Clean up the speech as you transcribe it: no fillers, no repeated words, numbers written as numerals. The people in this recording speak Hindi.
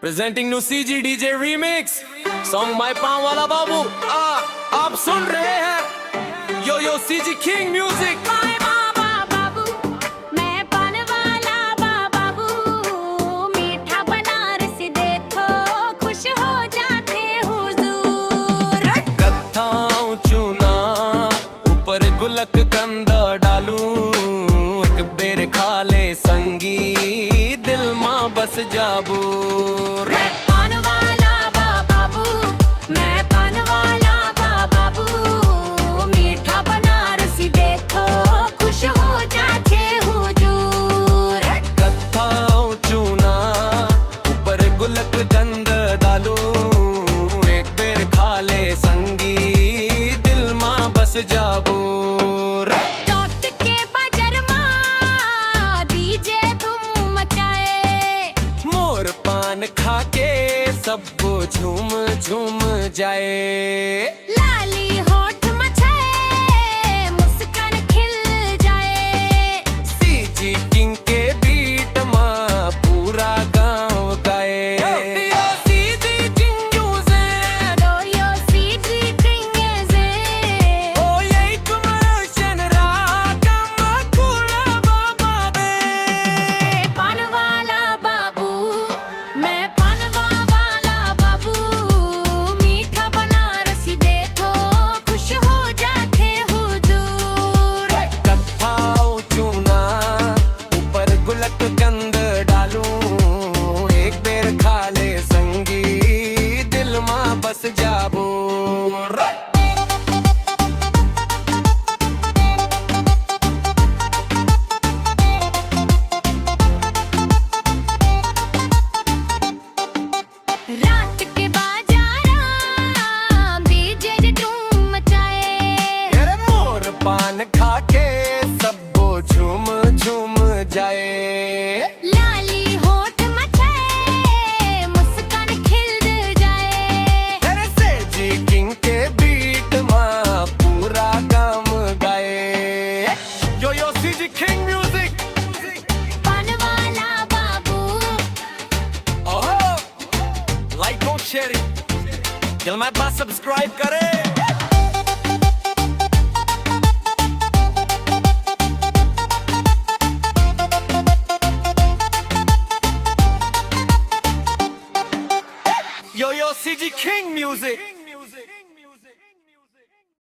Presenting new CG DJ remix song my पाँव वाला बाबू। आप सुन रहे हैं यो CG King म्यूजिक। गुलक कंदा डालू एक बेर खाले संगी दिल मां बस जाबू। मैं पान वाला बाबू, मैं पान वाला बाबू, मीठा बनारसी देखो खुश हो जाते हुजूर। कत्था चूना ऊपर गुलक कंद डालू एक बेर खाले संगी दिल मां बस जाबू। खाके सब झूम झूम जाए। लाली होठ मचाए मुस्कान खिल जाए। CG King के बीट मां पूरा गांव गाए। कंद डालू एक बेर खाले संगी दिल मां बस जाबू। रात के बाजारा DJ धूम मचाए। मोर पान खाके सब झूम झूम जाए। लाली होठ मचाए मुस्कान खिल जाए। CG King के बीट मां पूरा काम गाए। यो CG King म्यूजिक। पान वाला बाबू। ओहो लाइक और शेयर दिल में बात सब्सक्राइब करे। Yo CG King music.